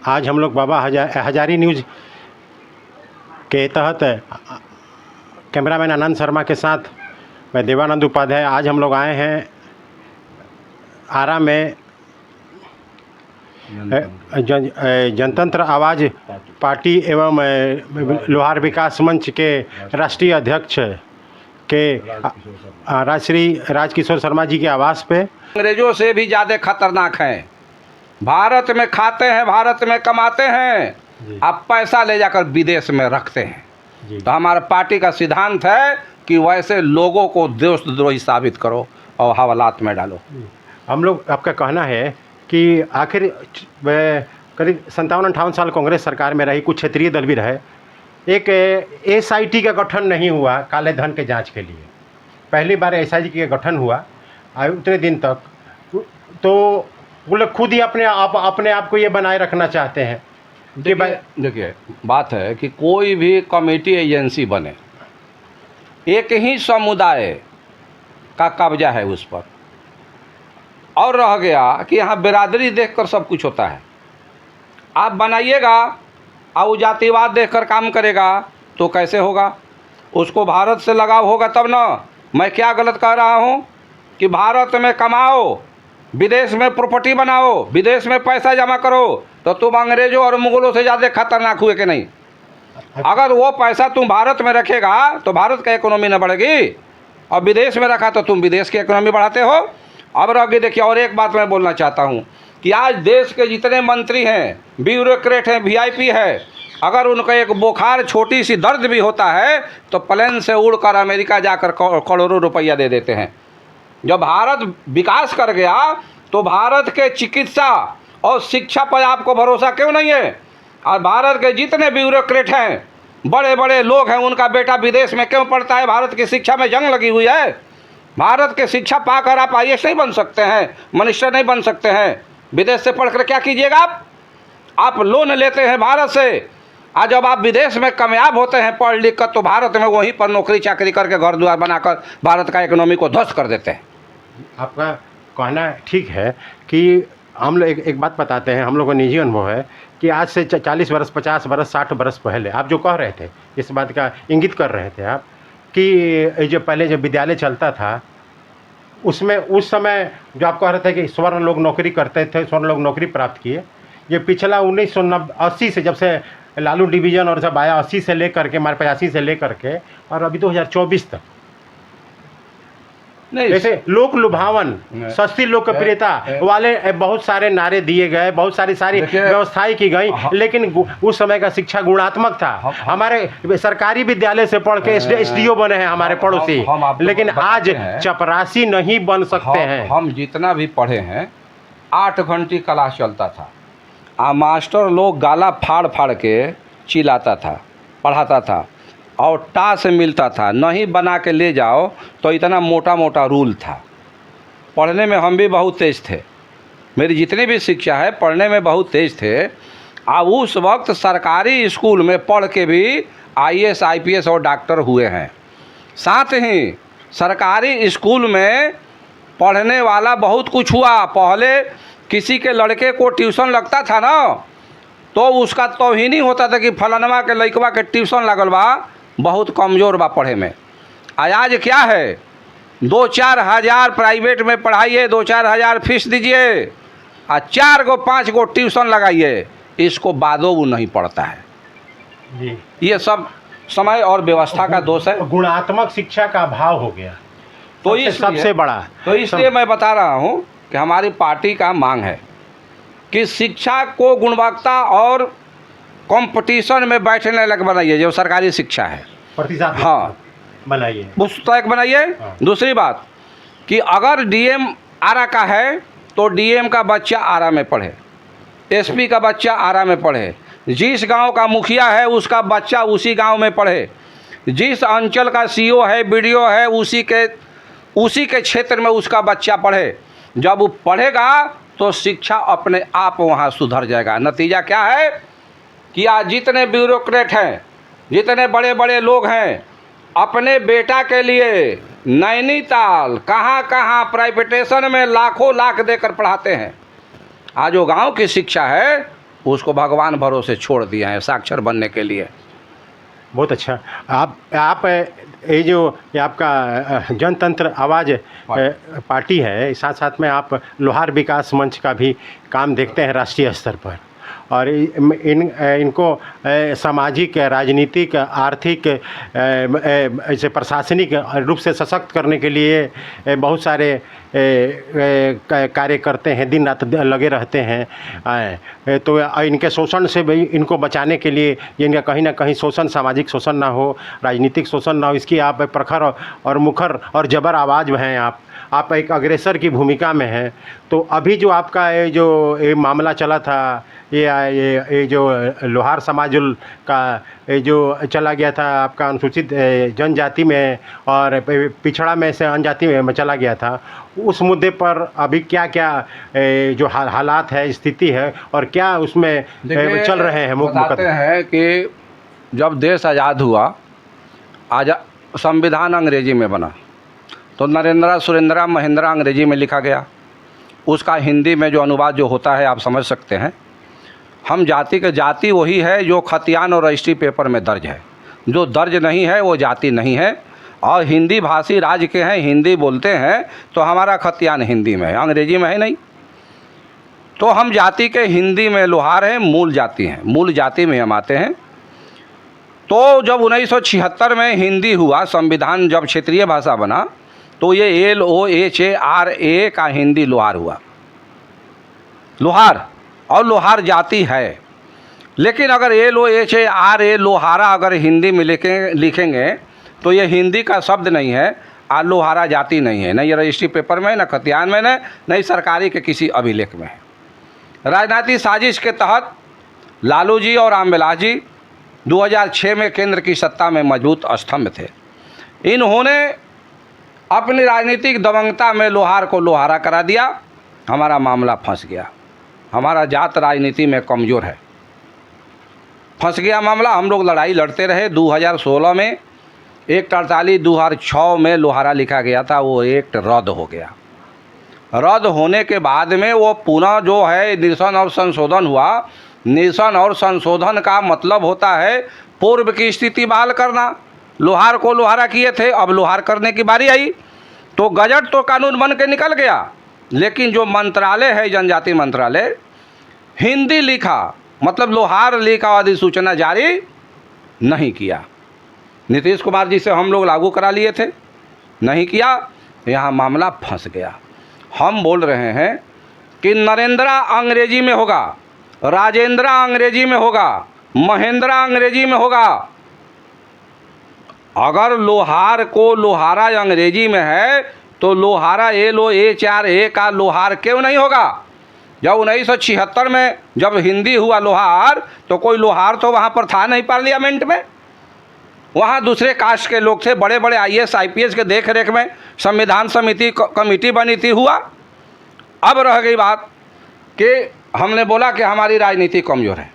आज हम लोग बाबा हजारी न्यूज़ के तहत कैमरामैन आनंद शर्मा के साथ मैं देवानंद उपाध्याय आज हम लोग आए हैं आरा में जनतंत्र आवाज़ पार्टी एवं लोहार विकास मंच के राष्ट्रीय अध्यक्ष के राजश्री राजकिशोर शर्मा जी के आवास पे। अंग्रेजों से भी ज़्यादा खतरनाक हैं। भारत में खाते हैं, भारत में कमाते हैं, अब पैसा ले जाकर विदेश में रखते हैं। तो हमारा पार्टी का सिद्धांत है कि वैसे लोगों को देशद्रोही साबित करो और हवालात में डालो। हम लोग आपका कहना है कि आखिर करीब 57-58 साल कांग्रेस सरकार में रही, कुछ क्षेत्रीय दल भी रहे, एक SIT का गठन नहीं हुआ काले धन के जांच के लिए। पहली बार SIT का गठन हुआ उतने दिन तक तो वो लोग खुद ही अपने आप को ये बनाए रखना चाहते हैं। देखिए बात है कि कोई भी कमेटी एजेंसी बने, एक ही समुदाय का कब्जा है उस पर, और रह गया कि यहाँ बिरादरी देखकर सब कुछ होता है। आप बनाइएगा और वो जातिवाद देखकर काम करेगा तो कैसे होगा? उसको भारत से लगाव होगा तब ना। मैं क्या गलत कह रहा हूँ कि भारत में कमाओ, विदेश में प्रॉपर्टी बनाओ, विदेश में पैसा जमा करो, तो तुम अंग्रेजों और मुगलों से ज़्यादा खतरनाक हुए कि नहीं? अगर वो पैसा तुम भारत में रखेगा तो भारत का इकोनॉमी न बढ़ेगी, और विदेश में रखा तो तुम विदेश की इकोनॉमी बढ़ाते हो। अब रह गई, देखिए और एक बात मैं बोलना चाहता हूँ कि आज देश के जितने मंत्री हैं, ब्यूरोक्रेट हैं, VIP है, अगर उनका एक बुखार, छोटी सी दर्द भी होता है तो प्लेन से उड़कर अमेरिका जाकर करोड़ों रुपया दे देते हैं। जब भारत विकास कर गया तो भारत के चिकित्सा और शिक्षा पर आपको भरोसा क्यों नहीं है? और भारत के जितने ब्यूरोक्रेट हैं, बड़े बड़े लोग हैं, उनका बेटा विदेश में क्यों पढ़ता है? भारत की शिक्षा में जंग लगी हुई है। भारत के शिक्षा पाकर आप IAS नहीं बन सकते हैं, मिनिस्टर नहीं बन सकते हैं। विदेश से पढ़कर क्या कीजिएगा? आप लोन लेते हैं भारत से, आज जब आप विदेश में कामयाब होते हैं पढ़ लिख कर, तो भारत में वहीं पर नौकरी चाकरी करके घर द्वार बनाकर भारत का इकोनॉमी को ध्वस्त कर देते हैं। आपका कहना ठीक है कि हम लोग एक बात बताते हैं, हम लोग का निजी अनुभव है कि आज से 40 वर्ष, 50 वर्ष, 60 वर्ष पहले आप जो कह रहे थे, इस बात का इंगित कर रहे थे आप कि जो पहले जब विद्यालय चलता था उसमें उस समय जो आप कह रहे थे कि स्वर्ण लोग नौकरी करते थे, स्वर्ण लोग नौकरी प्राप्त किए, ये पिछला 1980 से, जब से लालू डिवीज़न और सब आया, 80 से लेकर के, हमारे 85 से लेकर के और अभी 2024 तक, नहीं जैसे लोक लुभावन, सस्ती लोकप्रियता वाले बहुत सारे नारे दिए गए, बहुत सारी व्यवस्थाएं की गई, लेकिन उस समय का शिक्षा गुणात्मक था। हमारे सरकारी विद्यालय से पढ़ के SDO बने हैं हमारे पड़ोसी, लेकिन आज चपरासी नहीं बन सकते हैं। हम जितना भी पढ़े हैं, 8 घंटे क्लास चलता था, मास्टर लोग गाला फाड़ फाड़ के चिल्लाता था, पढ़ाता था, और टास मिलता था, नहीं बना के ले जाओ तो इतना मोटा मोटा रूल था। पढ़ने में हम भी बहुत तेज़ थे, मेरी जितनी भी शिक्षा है पढ़ने में बहुत तेज़ थे। अब उस वक्त सरकारी स्कूल में पढ़ के भी IAS IPS और डॉक्टर हुए हैं। साथ ही सरकारी स्कूल में पढ़ने वाला बहुत कुछ हुआ। पहले किसी के लड़के को ट्यूशन लगता था ना, तो उसका तौहीनी होता था कि फलानवा के लड़कवा के ट्यूशन लगल बा, बहुत कमज़ोर बा पढ़े में। आज क्या है, 2-4 हज़ार प्राइवेट में पढ़ाइए, 2-4 हज़ार फीस दीजिए, और 4 गो 5 गो ट्यूशन लगाइए, इसको बादो वो नहीं पढ़ता है जी। ये सब समय और व्यवस्था का दोष है। गुणात्मक शिक्षा का अभाव हो गया तो सबसे बड़ा। तो इसलिए मैं बता रहा हूँ कि हमारी पार्टी का मांग है कि शिक्षा को गुणवत्ता और कंपटीशन में बैठने लग बनाइए। जो सरकारी शिक्षा है प्रतिशत हाँ बनाइए, पुस्तक बनाइए। दूसरी बात कि अगर DM आरा का है तो DM का बच्चा आरा में पढ़े, SP का बच्चा आरा में पढ़े, जिस गांव का मुखिया है उसका बच्चा उसी गांव में पढ़े, जिस अंचल का CO है, BDO है, उसी के क्षेत्र में उसका बच्चा पढ़े। जब वो पढ़ेगा तो शिक्षा अपने आप वहाँ सुधर जाएगा। नतीजा क्या है कि आज जितने ब्यूरोक्रेट हैं, जितने बड़े बड़े लोग हैं, अपने बेटा के लिए नैनीताल कहाँ प्राइवेटेशन में लाखों लाख देकर पढ़ाते हैं। आज वो गांव की शिक्षा है उसको भगवान भरोसे छोड़ दिए हैं साक्षर बनने के लिए। बहुत अच्छा। आप ये आपका जनतंत्र आवाज़ पार्टी है, साथ साथ में आप लोहार विकास मंच का भी काम देखते हैं राष्ट्रीय स्तर पर, और इनको सामाजिक, राजनीतिक, आर्थिक, ऐसे प्रशासनिक रूप से सशक्त करने के लिए बहुत सारे कार्य करते हैं, दिन रात लगे रहते हैं। तो इनके शोषण से भी इनको बचाने के लिए, इनका कहीं ना कहीं शोषण, सामाजिक शोषण ना हो, राजनीतिक शोषण ना हो, इसकी आप प्रखर और मुखर और जबर आवाज़ हैं। आप एक अग्रेसर की भूमिका में हैं। तो अभी जो आपका ये मामला चला था, ये जो लोहार समाजुल का जो चला गया था, आपका अनुसूचित जनजाति में और पिछड़ा में से जनजाति में चला गया था, उस मुद्दे पर अभी क्या क्या जो हालात है, स्थिति है, और क्या उसमें चल रहे हैं बताते हैं कि जब देश आज़ाद हुआ, संविधान अंग्रेजी में बना, तो नरेंद्र, सुरेंद्र, महेंद्र अंग्रेजी में लिखा गया। उसका हिंदी में जो अनुवाद जो होता है आप समझ सकते हैं। हम जाति के जाति वही है जो खतियान और रजिस्ट्री पेपर में दर्ज है। जो दर्ज नहीं है वो जाति नहीं है। और हिंदी भाषी राज्य के हैं, हिंदी बोलते हैं, तो हमारा खतियान हिंदी में है, अंग्रेजी में है नहीं। तो हम जाति के हिंदी में लोहार हैं, मूल जाति हैं, मूल जाति में हम आते हैं। तो जब 1976 में हिंदी हुआ, संविधान जब क्षेत्रीय भाषा बना, तो ये LOHARA का हिंदी लोहार हुआ, लोहार, और लोहार जाति है। लेकिन अगर LOHARA लोहारा अगर हिंदी में लिखेंगे तो ये हिंदी का शब्द नहीं है, और लोहारा जाति नहीं है, न ये रजिस्ट्री पेपर में, न खतियान में, न सरकारी के किसी अभिलेख में है। राजनीतिक साजिश के तहत लालू जी और रामविलास जी 2006 में केंद्र की सत्ता में मजबूत स्तंभ थे। इन्होंने अपनी राजनीतिक दबंगता में लोहार को लोहारा करा दिया। हमारा मामला फंस गया। हमारा जात राजनीति में कमज़ोर है, फंस गया मामला। हम लोग लड़ाई लड़ते रहे। 2016 में एक्ट 48 2006 में लोहारा लिखा गया था, वो एक्ट रद्द हो गया। रद्द होने के बाद में वो पुनः जो है निरसन और संशोधन हुआ। निरसन और संशोधन का मतलब होता है पूर्व की स्थिति बहाल करना। लोहार को लोहारा किए थे, अब लोहार करने की बारी आई, तो गजट तो कानून बन के निकल गया। लेकिन जो मंत्रालय है, जनजाति मंत्रालय, हिंदी लिखा, मतलब लोहार लिखा अधिसूचना जारी नहीं किया। नीतीश कुमार जी से हम लोग लागू करा लिए थे, नहीं किया। यहाँ मामला फंस गया। हम बोल रहे हैं कि नरेंद्र अंग्रेजी में होगा, राजेंद्र अंग्रेजी में होगा, महेंद्र अंग्रेजी में होगा। अगर लोहार को लोहारा अंग्रेजी में है तो लोहारा LOHARA का लोहार क्यों नहीं होगा? जब 1976 में जब हिंदी हुआ लोहार, तो कोई लोहार तो वहाँ पर था नहीं पार्लियामेंट में। वहाँ दूसरे कास्ट के लोग थे, बड़े बड़े IAS IPS के देख रेख में संविधान समिति कमेटी बनी थी, हुआ। अब रह गई बात कि हमने बोला कि हमारी राजनीति कमज़ोर है।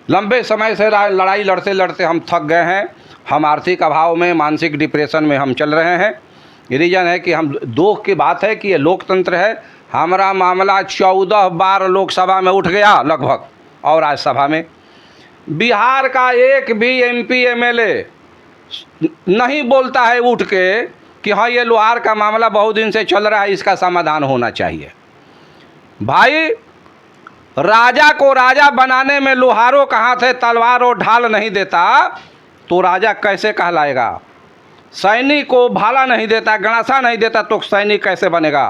लंबे समय से लड़ाई लड़ते लड़ते हम थक गए हैं। हम आर्थिक अभाव में, मानसिक डिप्रेशन में हम चल रहे हैं। रीज़न है कि हम, दुख की बात है कि ये लोकतंत्र है। हमारा मामला 14 बार लोकसभा में उठ गया लगभग, और आज सभा में बिहार का एक भी MP MLA नहीं बोलता है उठ के कि हाँ ये लोहार का मामला बहुत दिन से चल रहा है, इसका समाधान होना चाहिए। भाई, राजा को राजा बनाने में लोहारों कहाँ थे? तलवार और ढाल नहीं देता तो राजा कैसे कहलाएगा? सैनिक को भाला नहीं देता, गणासा नहीं देता तो सैनिक कैसे बनेगा?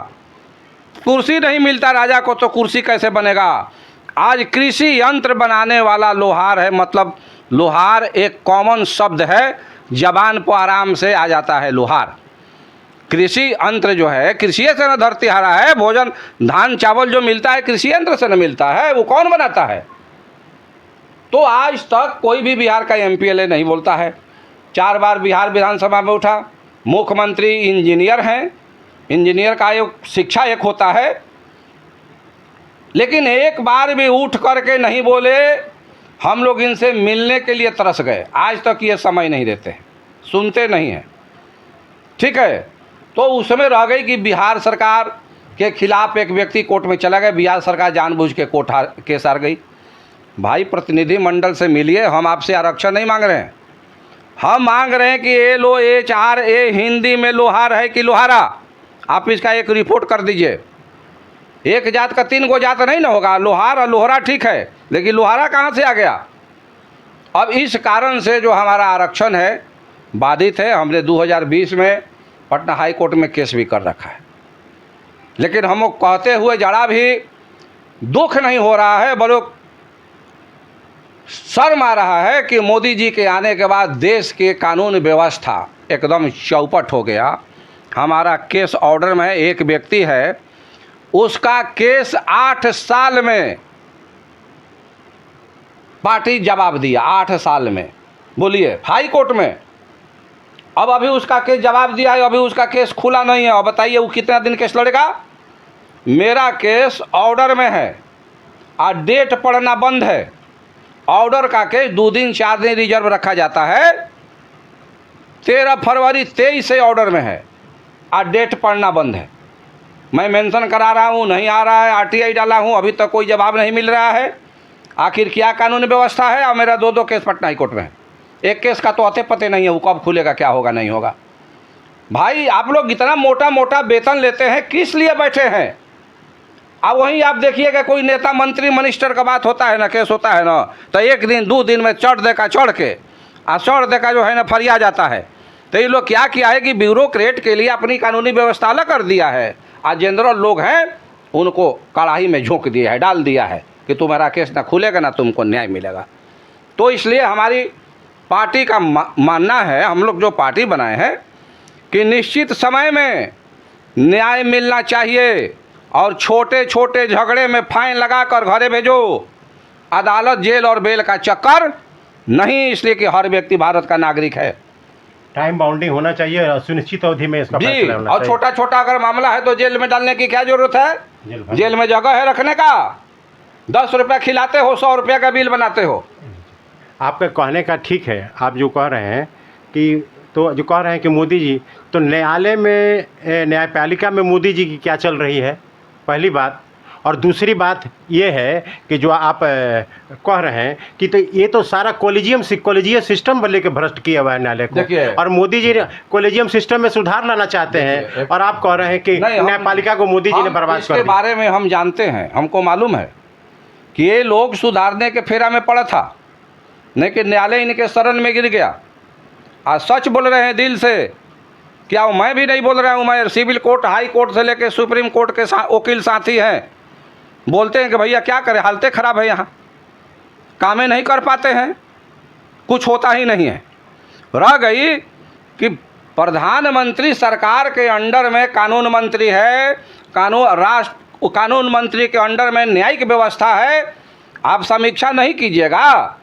कुर्सी नहीं मिलता राजा को तो कुर्सी कैसे बनेगा? आज कृषि यंत्र बनाने वाला लोहार है। मतलब लोहार एक कॉमन शब्द है, जबान पर आराम से आ जाता है लोहार। कृषि यंत्र जो है, कृषि से न धरती हरा है। भोजन, धान चावल जो मिलता है कृषि यंत्र से न मिलता है, वो कौन बनाता है? तो आज तक कोई भी बिहार का MPLA नहीं बोलता है। 4 बार बिहार विधानसभा में उठा। मुख्यमंत्री इंजीनियर हैं, इंजीनियर का एक शिक्षा एक होता है, लेकिन एक बार भी उठ करके नहीं बोले। हम लोग इनसे मिलने के लिए तरस गए, आज तक ये समय नहीं देते, सुनते नहीं हैं। ठीक है, तो उसमें रह गई कि बिहार सरकार के खिलाफ एक व्यक्ति कोर्ट में चला गया। बिहार सरकार जानबूझ के केस हार गई। भाई प्रतिनिधिमंडल से मिलिए, हम आपसे आरक्षण नहीं मांग रहे हैं। हम मांग रहे हैं कि LOHRA हिंदी में लोहार है कि लोहारा, आप इसका एक रिपोर्ट कर दीजिए। एक जात का 3 गो जात नहीं ना होगा, लोहार और लोहरा ठीक है, लेकिन लोहारा कहाँ से आ गया? अब इस कारण से जो हमारा आरक्षण है बाधित है। हमने 2020 में पटना हाई कोर्ट में केस भी कर रखा है, लेकिन हम कहते हुए जरा भी दुख नहीं हो रहा है, बल्कि शर्म आ रहा है कि मोदी जी के आने के बाद देश के कानून व्यवस्था एकदम चौपट हो गया। हमारा केस ऑर्डर में एक व्यक्ति है, उसका केस 8 साल में पार्टी जवाब दिया, 8 साल में, बोलिए, हाई कोर्ट में। अब अभी उसका केस जवाब दिया है, अभी उसका केस खुला नहीं है। और बताइए वो कितना दिन केस लड़ेगा? मेरा केस ऑर्डर में है और डेट पड़ना बंद है। ऑर्डर का केस 2 दिन 4 दिन रिजर्व रखा जाता है। 13 फरवरी 23 से ऑर्डर में है और डेट पड़ना बंद है। मैं मेंशन करा रहा हूँ, नहीं आ रहा है, RTI डाला हूँ, अभी तक कोई जवाब नहीं मिल रहा है। आखिर क्या कानून व्यवस्था है? और मेरा 2 केस पटना हाई कोर्ट में है। एक केस का तो अते पते नहीं है, वो कब खुलेगा, क्या होगा, नहीं होगा। भाई आप लोग इतना मोटा मोटा वेतन लेते हैं, किस लिए बैठे हैं? अब वहीं आप देखिएगा कोई नेता मंत्री मिनिस्टर का बात होता है ना, केस होता है ना, तो 1 दिन 2 दिन में चढ़ देका जो है ना फरिया जाता है। तो ये लोग क्या किया है कि ब्यूरोक्रेट के लिए अपनी कानूनी व्यवस्था अलग कर दिया है, और जनरल लोग हैं उनको कड़ाही में झोंक दिया है, डाल दिया है कि तुम्हारा केस ना खुलेगा ना तुमको न्याय मिलेगा। तो इसलिए हमारी पार्टी का मानना है, हम लोग जो पार्टी बनाए हैं, कि निश्चित समय में न्याय मिलना चाहिए और छोटे छोटे झगड़े में फाइन लगाकर घरे भेजो। अदालत, जेल और बेल का चक्कर नहीं, इसलिए कि हर व्यक्ति भारत का नागरिक है। टाइम बाउंडिंग होना चाहिए और सुनिश्चित अवधि में इसका जी, फैसला होना और चाहिए। छोटा छोटा अगर मामला है तो जेल में डालने की क्या जरूरत है? जेल में जगह है रखने का। 10 रुपया खिलाते हो, 100 रुपया का बिल बनाते हो। आपका कहने का ठीक है, आप जो कह रहे हैं कि जो कह रहे हैं कि मोदी जी, तो न्यायालय में, न्यायपालिका में मोदी जी की क्या चल रही है, पहली बात। और दूसरी बात ये है कि जो आप कह रहे हैं कि तो ये तो सारा कॉलेजियम सिस्टम बदले के भ्रष्ट किया हुआ है न्यायालय को, और मोदी जी कॉलेजियम सिस्टम में सुधार लाना चाहते हैं, और आप कह रहे हैं कि न्यायपालिका को मोदी जी ने बर्बाद कर दिया। इसके बारे में हम जानते हैं, हमको मालूम है कि ये लोग सुधारने के फेरा में पड़ा था, नहीं कि न्यायालय इनके शरण में गिर गया। आज सच बोल रहे हैं दिल से, क्या मैं भी नहीं बोल रहा हूँ, मैं सिविल कोर्ट, हाई कोर्ट से लेकर सुप्रीम कोर्ट के वकील साथी हैं, बोलते हैं कि भैया क्या करें, हालतें ख़राब है, यहाँ कामें नहीं कर पाते हैं, कुछ होता ही नहीं है। रह गई कि प्रधानमंत्री सरकार के अंडर में कानून मंत्री है, कानून मंत्री के अंडर में न्यायिक व्यवस्था है। आप समीक्षा नहीं कीजिएगा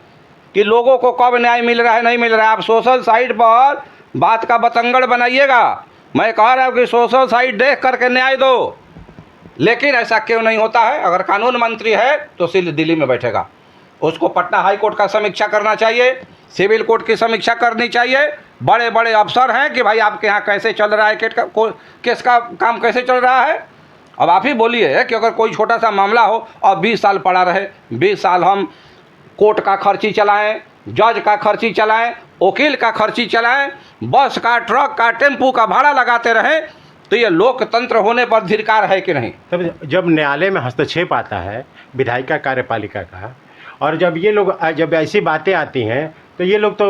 कि लोगों को कब न्याय मिल रहा है, नहीं मिल रहा है। आप सोशल साइट पर बात का बतंगड़ बनाइएगा। मैं कह रहा हूँ कि सोशल साइट देख करके न्याय दो, लेकिन ऐसा क्यों नहीं होता है? अगर कानून मंत्री है तो सिर्फ दिल्ली में बैठेगा, उसको पटना हाई कोर्ट का समीक्षा करना चाहिए, सिविल कोर्ट की समीक्षा करनी चाहिए। बड़े बड़े अफसर हैं कि भाई आपके यहाँ कैसे चल रहा है, केस का काम कैसे चल रहा है। अब आप ही बोलिए कि अगर कोई छोटा सा मामला हो और 20 साल पड़ा रहे, 20 साल हम कोर्ट का खर्ची चलाएं, जज का खर्ची चलाएं, वकील का खर्ची चलाएं, बस का, ट्रक का, टेम्पू का भाड़ा लगाते रहें, तो ये लोकतंत्र होने पर धिक्कार है कि नहीं? तब जब न्यायालय में हस्तक्षेप आता है विधायिका कार्यपालिका का, और जब ये लोग, जब ऐसी बातें आती हैं तो ये लोग तो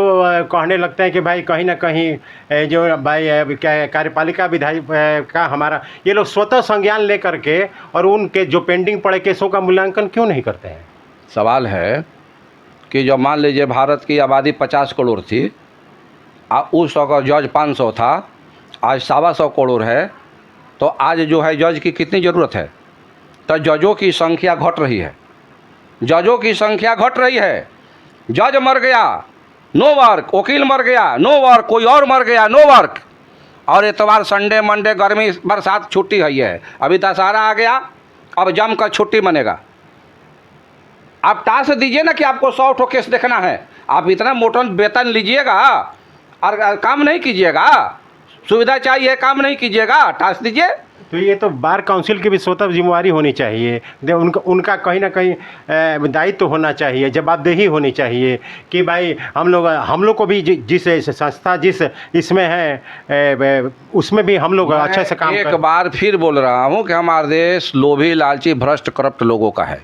कहने लगते हैं कि भाई कहीं ना कहीं जो भाई क्या कार्यपालिका विधायक का हमारा, ये लोग स्वतः संज्ञान लेकर के और उनके जो पेंडिंग पड़े केसों का मूल्यांकन क्यों नहीं करते हैं? सवाल है कि जब मान लीजिए भारत की आबादी 50 करोड़ थी, उस वक्त जज 500 था, आज 125 करोड़ है, तो आज जो है जज की कितनी ज़रूरत है? तो जजों की संख्या घट रही है, जजों की संख्या घट रही है। जज मर गया, नो वर्क, वकील मर गया, नो वर्क, कोई और मर गया, नो वर्क। और इतवार, संडे, मंडे, गर्मी, बरसात छुट्टी है। अभी दशहरा आ गया, अब जम कर छुट्टी मनेगा। आप टास्क दीजिए ना कि आपको 100 ठो केस देखना है, आप इतना मोटा वेतन लीजिएगा और काम नहीं कीजिएगा, सुविधा चाहिए, काम नहीं कीजिएगा, टास्क दीजिए। तो ये तो बार काउंसिल की भी स्वतः जिम्मेवारी होनी चाहिए, उनका कहीं ना कहीं दायित्व तो होना चाहिए, जवाबदेही होनी चाहिए कि भाई हम लोग को भी जिस संस्था जिस इसमें है उसमें भी हम लोग अच्छे से काम एक बार फिर बोल रहा हूँ कि हमारा देश लोभी, लालची, भ्रष्ट, करप्ट लोगों का है।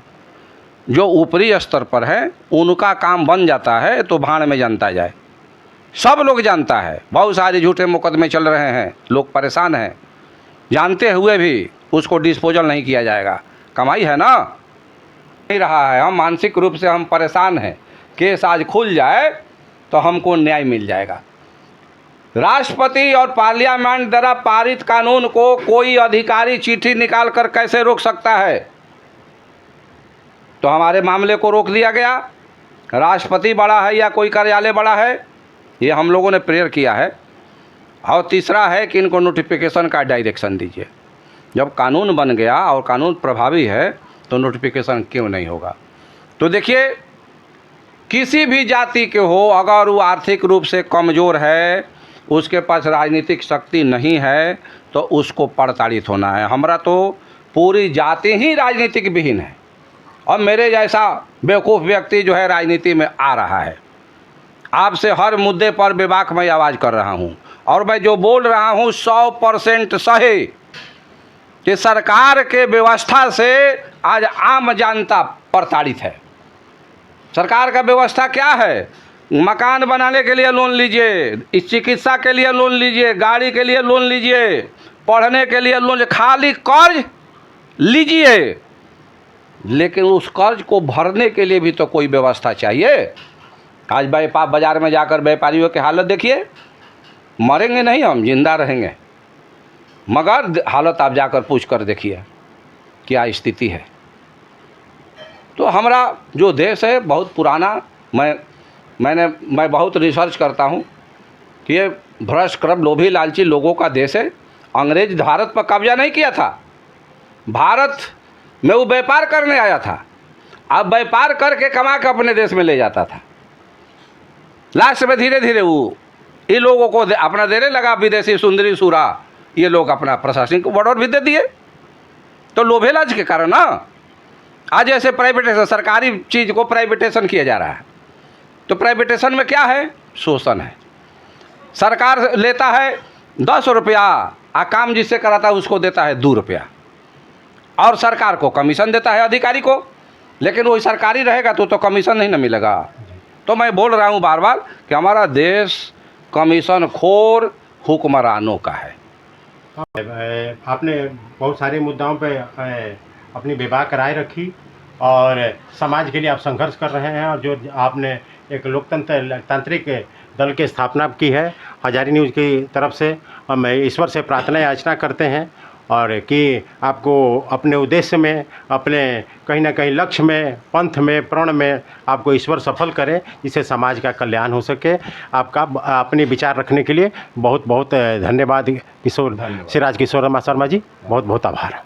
जो ऊपरी स्तर पर है उनका काम बन जाता है तो भाड़ में जनता जाए। सब लोग जानता है, बहुत सारे झूठे मुकदमे चल रहे हैं, लोग परेशान हैं, जानते हुए भी उसको डिस्पोजल नहीं किया जाएगा। कमाई है ना, नहीं रहा है। हम मानसिक रूप से हम परेशान हैं। केस आज खुल जाए तो हमको न्याय मिल जाएगा। राष्ट्रपति और पार्लियामेंट द्वारा पारित कानून को कोई अधिकारी चिट्ठी निकाल कर कैसे रोक सकता है? तो हमारे मामले को रोक दिया गया। राष्ट्रपति बड़ा है या कोई कार्यालय बड़ा है, ये हम लोगों ने प्रेयर किया है। और तीसरा है कि इनको नोटिफिकेशन का डायरेक्शन दीजिए। जब कानून बन गया और कानून प्रभावी है तो नोटिफिकेशन क्यों नहीं होगा? तो देखिए, किसी भी जाति के हो, अगर वो आर्थिक रूप से कमज़ोर है, उसके पास राजनीतिक शक्ति नहीं है, तो उसको प्रताड़ित होना है। हमारा तो पूरी जाति ही राजनीतिक विहीन है और मेरे जैसा बेवकूफ़ व्यक्ति जो है राजनीति में आ रहा है। आपसे हर मुद्दे पर बेबाक मैं आवाज़ कर रहा हूँ और मैं जो बोल रहा हूँ 100% सही कि सरकार के व्यवस्था से आज आम जनता प्रताड़ित है। सरकार का व्यवस्था क्या है? मकान बनाने के लिए लोन लीजिए, इस चिकित्सा के लिए लोन लीजिए, गाड़ी के लिए लोन लीजिए, पढ़ने के लिए लोन, खाली कर्ज लीजिए। लेकिन उस कर्ज को भरने के लिए भी तो कोई व्यवस्था चाहिए। आज व्यापार बाज़ार में जाकर व्यापारियों की हालत देखिए। मरेंगे नहीं हम, जिंदा रहेंगे, मगर हालत आप जाकर पूछ कर देखिए क्या स्थिति है। तो हमारा जो देश है बहुत पुराना, मैं बहुत रिसर्च करता हूँ कि ये भ्रष्ट, करप्ट, लोभी, लालची लोगों का देश है। अंग्रेज भारत पर कब्जा नहीं किया था, भारत में वो व्यापार करने आया था। अब व्यापार करके कमा के अपने देश में ले जाता था। लास्ट में धीरे धीरे वो इन लोगों को अपना देने लगा, विदेशी सुंदरी सूरा, ये लोग अपना प्रशासनिक बॉर्डर भी दे दिए। तो लोभे लालच के कारण ना आज ऐसे प्राइवेटेशन, सरकारी चीज़ को प्राइवेटेशन किया जा रहा है। तो प्राइवेटेशन में क्या है? शोषण है। सरकार लेता है 10 रुपया, काम जिससे कराता है उसको देता है 2 रुपया, और सरकार को कमीशन देता है अधिकारी को। लेकिन वही सरकारी रहेगा तो कमीशन नहीं ना मिलेगा। तो मैं बोल रहा हूँ बार बार कि हमारा देश कमीशन खोर हुक्मरानों का है। आपने बहुत सारे मुद्दाओं पे अपनी बेबाक राय रखी और समाज के लिए आप संघर्ष कर रहे हैं, और जो आपने एक तांत्रिक दल की स्थापना की है हजारी न्यूज़ की तरफ से, हम ईश्वर से प्रार्थना याचना करते हैं और कि आपको अपने उद्देश्य में, अपने कहीं ना कहीं लक्ष्य में, पंथ में, प्रण में आपको ईश्वर सफल करे, जिससे समाज का कल्याण हो सके। आपका अपने विचार रखने के लिए बहुत बहुत धन्यवाद किशोर, सिराज किशोर शर्मा जी, बहुत बहुत आभार।